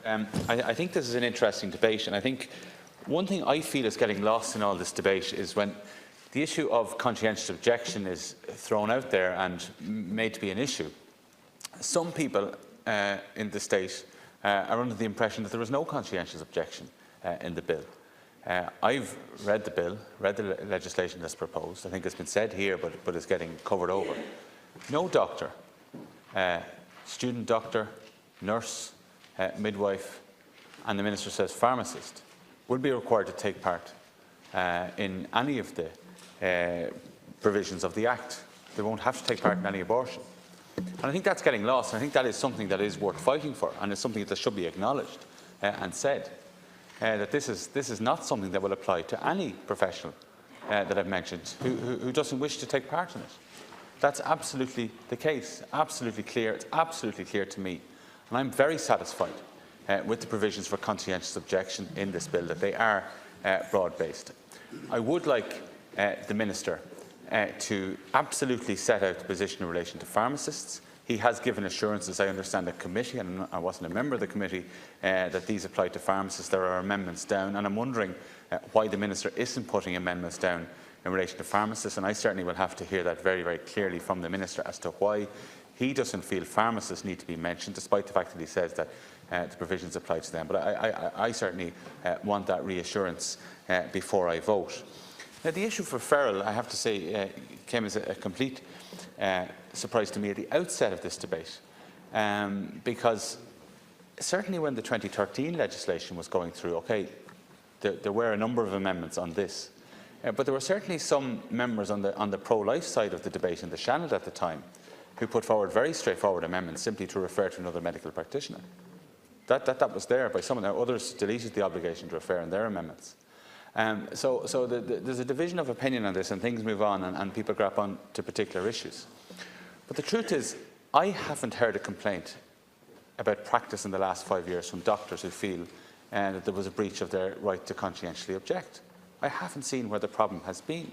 I think this is an interesting debate, and I think one thing I feel is getting lost in all this debate is when the issue of conscientious objection is thrown out there and made to be an issue. Some people in the state are under the impression that there was no conscientious objection in the bill. I've read the bill, read the legislation that's proposed. I think it's been said here, but it's getting covered over. No doctor, student doctor, nurse, midwife, and the Minister says pharmacist, will be required to take part in any of the provisions of the Act. They won't have to take part in any abortion. And I think that's getting lost, and I think that is something that is worth fighting for, and it's something that should be acknowledged and said. That this is not something that will apply to any professional that I've mentioned who doesn't wish to take part in it. That's absolutely the case, absolutely clear. It's absolutely clear to me. And I'm very satisfied with the provisions for conscientious objection in this bill, that they are broad-based. I would like the Minister to absolutely set out the position in relation to pharmacists. He has given assurances, I understand, at committee, and I wasn't a member of the committee, that these apply to pharmacists. There are amendments down, and I'm wondering why the Minister isn't putting amendments down in relation to pharmacists, and I certainly will have to hear that very, very clearly from the Minister as to why he doesn't feel pharmacists need to be mentioned, despite the fact that he says that the provisions apply to them. But I certainly want that reassurance before I vote. Now, the issue for referral, I have to say, came as a complete surprise to me at the outset of this debate, because certainly when the 2013 legislation was going through, okay, there were a number of amendments on this, but there were certainly some members on the pro-life side of the debate in the Channel at the time who put forward very straightforward amendments simply to refer to another medical practitioner. That was there by some of them. Others deleted the obligation to refer in their amendments. So there's a division of opinion on this, and things move on, and people grab on to particular issues. But the truth is, I haven't heard a complaint about practice in the last 5 years from doctors who feel that there was a breach of their right to conscientiously object. I haven't seen where the problem has been.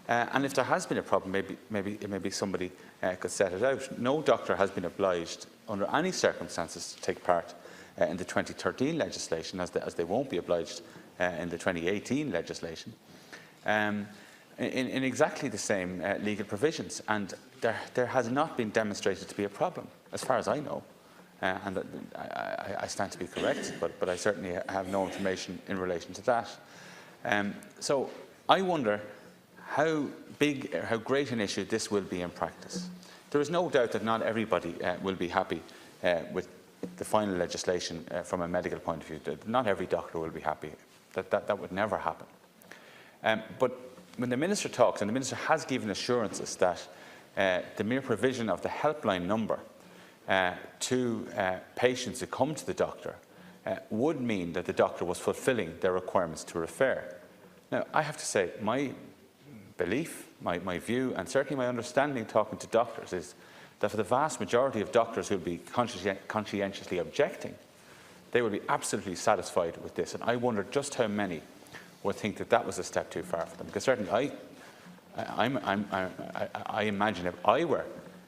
And if there has been a problem, maybe somebody could set it out. No doctor has been obliged, under any circumstances, to take part in the 2013 legislation, as they won't be obliged in the 2018 legislation, in exactly the same legal provisions. And there has not been demonstrated to be a problem, as far as I know. And I stand to be correct, but I certainly have no information in relation to that. So I wonder how big, how great an issue this will be in practice. There is no doubt that not everybody will be happy with the final legislation from a medical point of view. Not every doctor will be happy. That would never happen. But when the Minister talks, and the Minister has given assurances that the mere provision of the helpline number to patients who come to the doctor would mean that the doctor was fulfilling their requirements to refer. Now, I have to say, my belief, my view, and certainly my understanding talking to doctors is that for the vast majority of doctors who will be conscientiously objecting, they will be absolutely satisfied with this. And I wonder just how many would think that that was a step too far for them. Because certainly I imagine if I were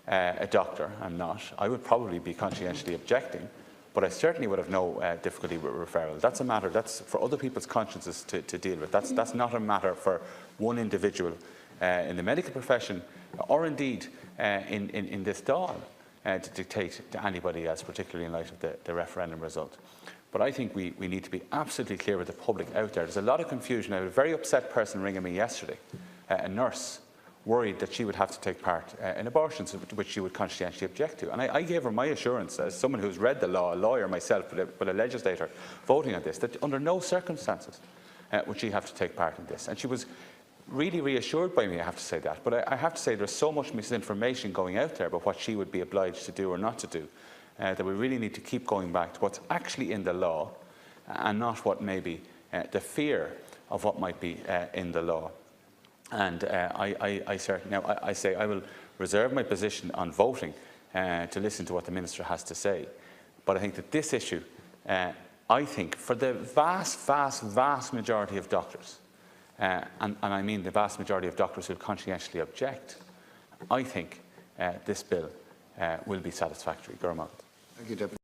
a doctor, I'm not, I would probably be conscientiously objecting, but I certainly would have no difficulty with referral. That's a matter that's for other people's consciences to deal with. That's not a matter for one individual in the medical profession, or indeed in this Dáil, to dictate to anybody else, particularly in light of the referendum result. But I think we need to be absolutely clear with the public out there. There's a lot of confusion. I had a very upset person ringing me yesterday, a nurse, worried that she would have to take part in abortions, which she would conscientiously object to. And I gave her my assurance, as someone who's read the law, a lawyer myself, but a legislator voting on this, that under no circumstances would she have to take part in this. And she was really reassured by me, I have to say that. But I have to say there's so much misinformation going out there about what she would be obliged to do or not to do, that we really need to keep going back to what's actually in the law, and not what may be the fear of what might be in the law. And I certainly, now I say I will reserve my position on voting to listen to what the Minister has to say. But I think that this issue, I think for the vast majority of doctors, and I mean the vast majority of doctors who conscientiously object, I think this bill will be satisfactory. Thank you, Deputy.